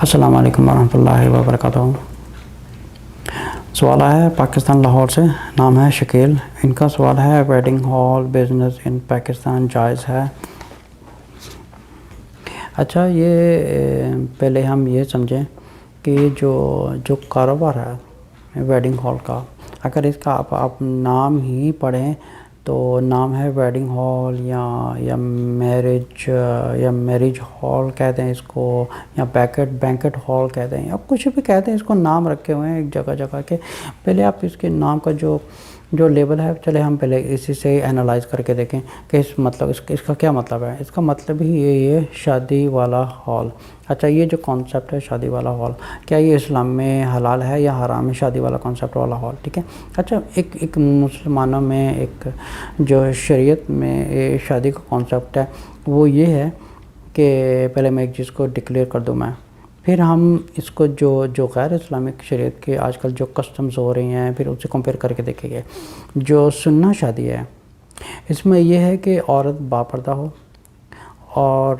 السلام علیکم ورحمۃ اللہ وبرکاتہ۔ سوال ہے پاکستان لاہور سے، نام ہے شکیل۔ ان کا سوال ہے ویڈنگ ہال بزنس ان پاکستان جائز ہے؟ اچھا، یہ پہلے ہم یہ سمجھیں کہ جو کاروبار ہے ویڈنگ ہال کا، اگر اس کا آپ نام ہی پڑھیں تو نام ہے ویڈنگ ہال یا میرج ہال کہتے ہیں اس کو، یا بینکٹ ہال کہتے ہیں، یا کچھ بھی کہتے ہیں، اس کو نام رکھے ہوئے ہیں ایک جگہ کے۔ پہلے آپ اس کے نام کا جو لیبل ہے، چلے ہم پہلے اسی سے اینالائز کر کے دیکھیں کہ اس کا کیا مطلب ہے۔ اس کا مطلب ہی یہی ہے، شادی والا ہال۔ اچھا، یہ جو کانسیپٹ ہے شادی والا ہال، کیا یہ اسلام میں حلال ہے یا حرام ہے؟ شادی والا کانسیپٹ والا ہال، ٹھیک ہے۔ اچھا، ایک مسلمانوں میں ایک جو شریعت میں شادی کا کانسیپٹ ہے وہ یہ ہے کہ پہلے میں ایک چیز کو ڈکلیئر کر دوں میں، پھر ہم اس کو جو غیر اسلامک شریعت کے آج کل جو کسٹمز ہو رہی ہیں پھر اسے کمپیئر کر کے دیکھیں گے۔ جو سنہ شادی ہے اس میں یہ ہے کہ عورت باپردہ ہو اور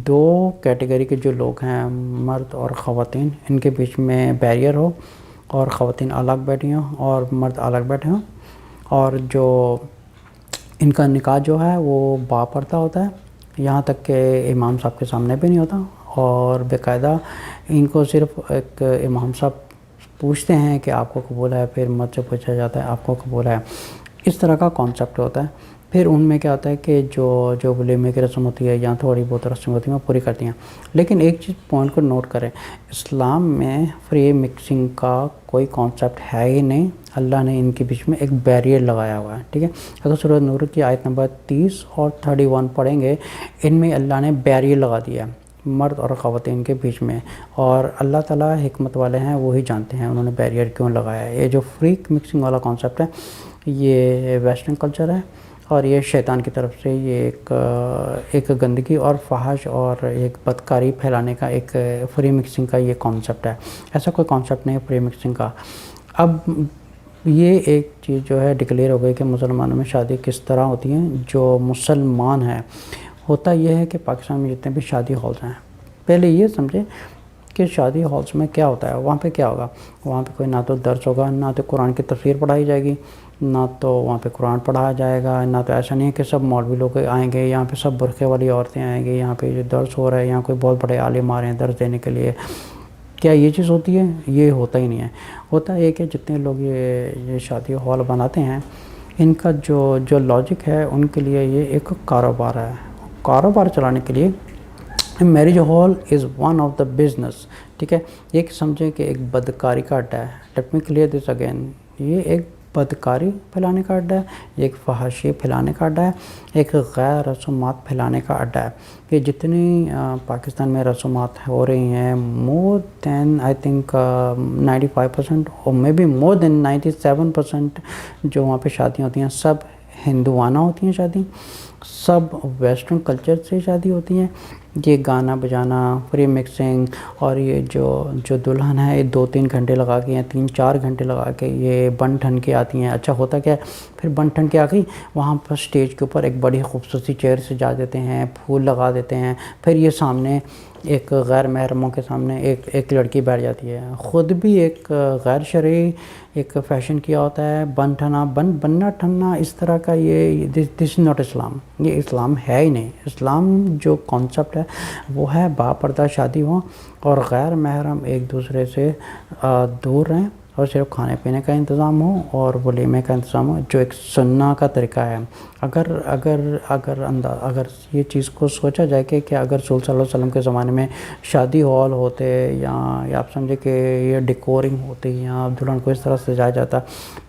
دو کیٹیگری کے جو لوگ ہیں، مرد اور خواتین، ان کے بیچ میں بیریئر ہو اور خواتین الگ بیٹھی ہوں اور مرد الگ بیٹھے ہوں، اور جو ان کا نکاح جو ہے وہ باپردہ ہوتا ہے، یہاں تک کہ امام صاحب کے سامنے بھی نہیں ہوتا، اور باقاعدہ ان کو صرف ایک امام صاحب پوچھتے ہیں کہ آپ کو قبول ہے، پھر مرد سے پوچھا جاتا ہے آپ کو قبول ہے۔ اس طرح کا کانسیپٹ ہوتا ہے۔ پھر ان میں کیا ہوتا ہے کہ جو ولیمے کی رسم ہوتی ہے یا تھوڑی بہت رسم ہوتی ہیں وہ پوری کرتی ہیں۔ لیکن ایک چیز پوائنٹ کو نوٹ کریں، اسلام میں فری مکسنگ کا کوئی کانسیپٹ ہے ہی نہیں۔ اللہ نے ان کے بیچ میں ایک بیریئر لگایا ہوا ہے، ٹھیک ہے۔ اگر سورۃ نور کی آیت نمبر 30 اور 31 پڑھیں گے، ان میں اللہ نے بیریئر لگا دیا ہے مرد اور خواتین کے بیچ میں، اور اللہ تعالیٰ حکمت والے ہیں، وہی جانتے ہیں انہوں نے بیریئر کیوں لگایا ہے۔ یہ جو فری مکسنگ والا کانسیپٹ ہے یہ ویسٹرن کلچر ہے، اور یہ شیطان کی طرف سے یہ ایک گندگی اور فحش اور ایک بدکاری پھیلانے کا ایک فری مکسنگ کا یہ کانسیپٹ ہے۔ ایسا کوئی کانسیپٹ نہیں ہے فری مکسنگ کا۔ اب یہ ایک چیز جو ہے ڈکلیئر ہو گئی کہ مسلمانوں میں شادی کس طرح ہوتی ہیں۔ جو مسلمان ہیں، ہوتا یہ ہے کہ پاکستان میں جتنے بھی شادی ہالز ہیں، پہلے یہ سمجھیں کہ شادی ہالز میں کیا ہوتا ہے، وہاں پہ کیا ہوگا۔ وہاں پہ کوئی نہ تو درس ہوگا، نہ تو قرآن کی تفسیر پڑھائی جائے گی، نہ تو وہاں پہ قرآن پڑھایا جائے گا، نہ تو ایسا نہیں ہے کہ سب مولوی لوگ آئیں گے، یہاں پہ سب برقعے والی عورتیں آئیں گی، یہاں پہ جو درس ہو رہا ہے یہاں کوئی بہت بڑے عالم آ رہے ہیں درس دینے کے لیے۔ کیا یہ چیز ہوتی ہے؟ یہ ہوتا ہی نہیں ہے۔ ہوتا ہے کہ جتنے لوگ یہ شادی ہال بناتے ہیں، ان کا جو لاجک ہے ان کے لیے یہ ایک کاروبار ہے۔ کاروبار چلانے کے لیے marriage hall is one of the business, ٹھیک ہے۔ یہ سمجھیں کہ ایک بدکاری کا اڈا ہے۔ Let me clear this again, یہ ایک بدکاری پھیلانے کا اڈا ہے، یہ ایک فحاشی پھیلانے کا اڈا ہے، ایک غیر رسومات پھیلانے کا اڈا ہے۔ یہ جتنی پاکستان میں رسومات ہو رہی ہیں، مور دین آئی تھنک 95% اور مے بی مور دین 97% جو وہاں پہ شادیاں ہوتی ہیں سب ہندوانہ ہوتی ہیں، شادی سب ویسٹرن کلچر سے شادی ہوتی ہیں۔ یہ گانا بجانا، فری مکسنگ، اور یہ جو دلہن ہے یہ 2-3 گھنٹے لگا کے یا 3-4 گھنٹے لگا کے یہ بن ٹھن کے آتی ہیں۔ اچھا، ہوتا کیا ہے پھر بن ٹھن کے آ گئی، وہاں پر سٹیج کے اوپر ایک بڑی خوبصورتی چیئر سجا دیتے ہیں، پھول لگا دیتے ہیں، پھر یہ سامنے ایک غیر محرموں کے سامنے ایک لڑکی بیٹھ جاتی ہے، خود بھی ایک غیر شرعی ایک فیشن کیا ہوتا ہے، بننا ٹھننا اس طرح کا۔ یہ دس از ناٹ اسلام، یہ اسلام ہے ہی نہیں۔ اسلام جو کانسیپٹ ہے وہ ہے باپردہ شادی ہو اور غیر محرم ایک دوسرے سے دور رہیں، اور صرف کھانے پینے کا انتظام ہو اور ولیمے کا انتظام ہو، جو ایک سنہ کا طریقہ ہے۔ اگر یہ چیز کو سوچا جائے کہ اگر رسول صلی اللہ علیہ وسلم کے زمانے میں شادی ہال ہوتے، یا آپ سمجھے کہ یہ ڈیکورنگ ہوتی یا دلہن کو اس طرح سجایا جاتا،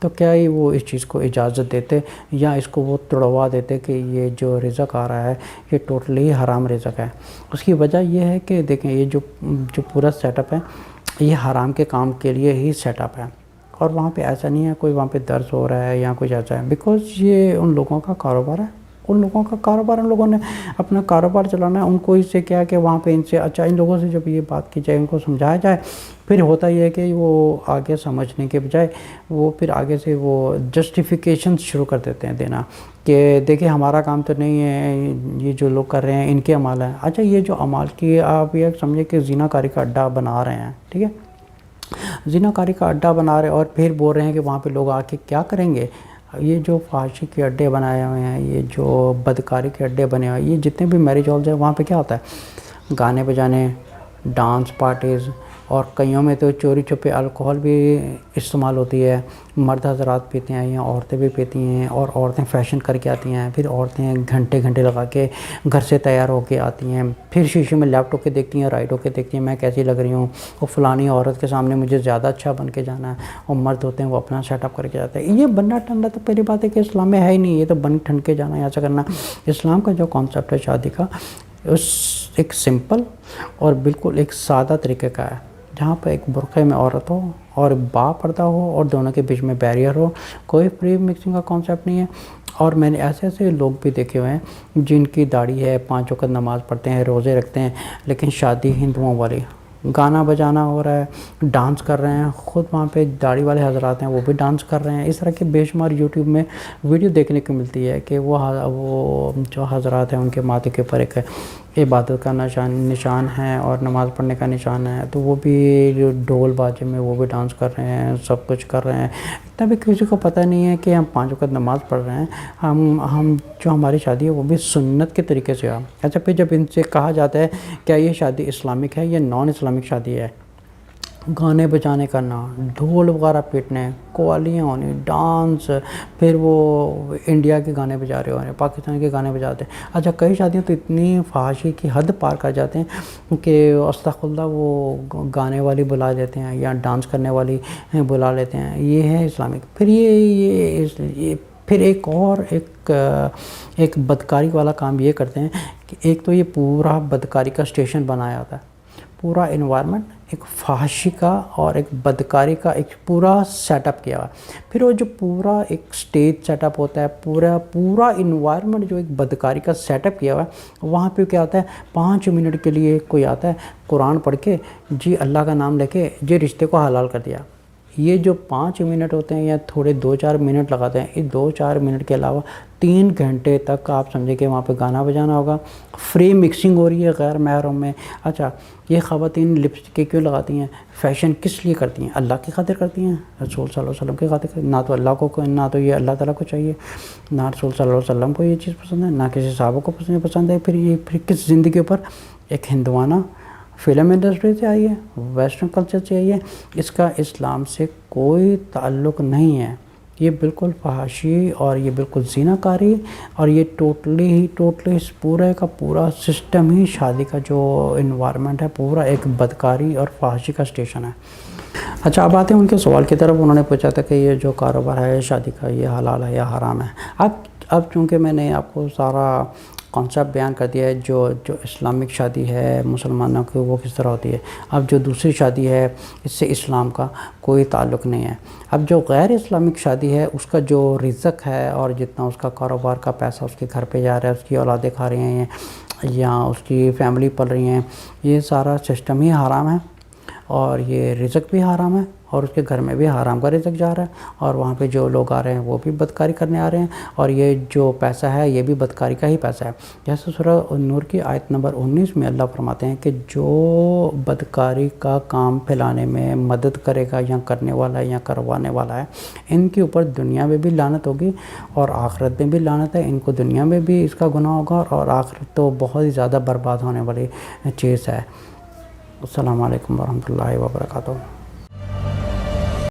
تو کیا ہی وہ اس چیز کو اجازت دیتے، یا اس کو وہ توڑوا دیتے کہ یہ جو رزق آ رہا ہے یہ ٹوٹلی حرام رزق ہے۔ اس کی وجہ یہ ہے کہ دیکھیں یہ جو پورا سیٹ اپ ہے یہ حرام کے کام کے لیے ہی سیٹ اپ ہے، اور وہاں پہ ایسا نہیں ہے کوئی وہاں پہ درس ہو رہا ہے یا کچھ ایسا ہے، بیکاز یہ ان لوگوں کا کاروبار ہے۔ उन लोगों का कारोबार, उन लोगों ने अपना कारोबार चलाना है, उनको इससे क्या कि वहाँ पे इनसे अच्छा इन लोगों से जब ये बात की जाए, इनको समझाया जाए, फिर होता ये है कि वो आगे समझने के बजाय वो फिर आगे से वो जस्टिफिकेशन शुरू कर देते हैं देना कि देखिए हमारा काम तो नहीं है, ये जो लोग कर रहे हैं इनके अमाल है। अच्छा, ये जो अमाल की आप ये समझे कि ज़िनाकारी का अड्डा बना रहे हैं, ठीक है, ज़िनाकारी का अड्डा बना रहे हैं और फिर बोल रहे हैं कि वहाँ पे लोग आके क्या करेंगे। ये जो फाशी के अड्डे बनाए हुए हैं, ये जो बदकारी के अड्डे बने हुए हैं, ये जितने भी मैरिज हॉल्स हैं वहाँ पे क्या होता है, गाने बजाने, डांस पार्टीज़, और कईयों में तो चोरी छुपे अल्कोहल भी इस्तेमाल होती है। मर्द हज़रात पीते हैं या औरतें भी पीती हैं, और औरतें फ़ैशन करके आती हैं, फिर औरतें घंटे घंटे लगा के घर से तैयार होके आती हैं, फिर शीशे में लेफ्ट होके देखती हैं, राइट होके देखती हैं मैं कैसी लग रही हूँ, और फ़लानी औरत के सामने मुझे ज़्यादा अच्छा बन के जाना है। और मर्द होते हैं वो अपना सेटअप करके जाते हैं। ये बनना ठंडा तो पहली बात है कि इस्लाम में है ही नहीं, ये तो बन ठंड के जाना है ऐसा करना। इस्लाम का जो कॉन्सेप्ट है शादी का, उस एक सिंपल और बिल्कुल एक सादा तरीके का है, जहाँ पर एक बुर्क़े में औरत हो और बापर्दा हो और दोनों के बीच में बैरियर हो, कोई फ्री मिक्सिंग का कॉन्सेप्ट नहीं है। और मैंने ऐसे ऐसे लोग भी देखे हुए हैं जिनकी दाढ़ी है, 5 वक़्त नमाज़ पढ़ते हैं, रोज़े रखते हैं, लेकिन शादी हिंदुओं वाली, गाना बजाना हो रहा है, डांस कर रहे हैं, ख़ुद वहाँ पे दाढ़ी वाले हज़रात हैं वो भी डांस कर रहे हैं। इस तरह के बेशुमार यूट्यूब में वीडियो देखने को मिलती है कि वो जो हज़रात हैं उनके माथे के ऊपर एक इबादत का निशान है और नमाज़ पढ़ने का निशान है, तो वो भी जो ढोल बाजे में वो भी डांस कर रहे हैं, सब कुछ कर रहे हैं। इतना भी किसी को पता नहीं है कि हम 5 वक़्त नमाज़ पढ़ रहे हैं, हम जो हमारी शादी है वो भी सुन्नत के तरीके से है। अच्छा, फिर जब इनसे कहा जाता है क्या ये शादी इस्लामिक है या नॉन इस्लामिक शादी है, गाने बजाने करना, ढोल वगैरह पीटने, कव्वालियाँ होनी, डांस, फिर वो इंडिया के गाने बजा रहे होने, पाकिस्तान के गाने बजाते हैं। अच्छा, कई शादियाँ तो इतनी फहाशी की हद पार कर जाते हैं कि अस्तग़फुरुल्लाह वो गाने वाली बुला देते हैं या डांस करने वाली बुला लेते हैं। ये है इस्लामिक। फिर ये फिर एक बदकारी वाला काम ये करते हैं कि एक तो ये पूरा बदकारी का स्टेशन बनाया होता है, पूरा इन्वायरमेंट एक फहाशी का और एक बदकारी का एक पूरा सेटअप किया हुआ। फिर वो जो पूरा एक स्टेज सेटअप होता है, पूरा इन्वायरमेंट जो एक बदकारी का सेटअप किया हुआ है, वहाँ पे क्या होता है, 5 मिनट के लिए कोई आता है, कुरान पढ़ के जी अल्लाह का नाम लेके जी रिश्ते को हलाल कर दिया। ये जो 5 मिनट होते हैं या थोड़े 2-4 मिनट लगाते हैं, इस 2-4 मिनट के अलावा 3 घंटे तक आप समझे कि वहाँ पे गाना बजाना होगा, फ्री मिक्सिंग हो रही है गैर महरम में। अच्छा, ये ख़वातीन लिपस्टिक क्यों लगाती हैं, फ़ैशन किस लिए करती हैं, अल्लाह की खातिर करती हैं, रसूल सल्लल्लाहु अलैहि वसल्लम की खातिर। ना तो अल्लाह को, ना तो ये अल्लाह ताला को चाहिए, ना रसूल सल्लल्लाहु अलैहि वसल्लम को ये चीज़ पसंद है, ना किसी सहाबा को पसंद है। फिर किस ज़िंदगी पर एक हिंदुआना फ़िल्म इंडस्ट्री से आई है, वेस्टर्न कल्चर से आई है, इसका इस्लाम से कोई ताल्लुक़ नहीं है। ये बिल्कुल फहाशी और ये बिल्कुल ज़िनाकारी और ये टोटली इस पूरे का पूरा सिस्टम ही शादी का जो इन्वायरमेंट है पूरा एक बदकारी और फहाशी का स्टेशन है। अच्छा, अब आते हैं उनके सवाल की तरफ। उन्होंने पूछा था कि ये जो कारोबार है शादी का, ये हलाल है या हराम है। अब चूँकि मैंने आपको सारा कॉन्सेप्ट बयान कर दिया है, जो इस्लामिक शादी है मुसलमानों की वो किस तरह होती है। अब जो दूसरी शादी है इससे इस्लाम का कोई ताल्लुक़ नहीं है। अब जो गैर इस्लामिक शादी है उसका जो रिज़्क़ है और जितना उसका कारोबार का पैसा उसके घर पे जा रहा है, उसकी औलादें खा रही हैं या उसकी फैमिली पल रही हैं, ये सारा सिस्टम ही हराम है और ये रिज़्क़ भी हराम है और उसके घर में भी हराम का रिज़्क़ जा रहा है और वहाँ पे जो लोग आ रहे हैं वो भी बदकारी करने आ रहे हैं और ये जो पैसा है ये भी बदकारी का ही पैसा है। जैसे सूरह नूर की आयत नंबर 19 में अल्लाह फरमाते हैं कि जो बदकारी का काम फैलाने में मदद करेगा या करने वाला है या करवाने वाला है, इनके ऊपर दुनिया में भी लानत होगी और आखिरत में भी लानत है। इनको दुनिया में भी इसका गुनाह होगा और आखिरत तो बहुत ही ज़्यादा बर्बाद होने वाली चीज़ है। अस्सलामु अलैकुम वरहमतुल्लाहि वबरकातुहू।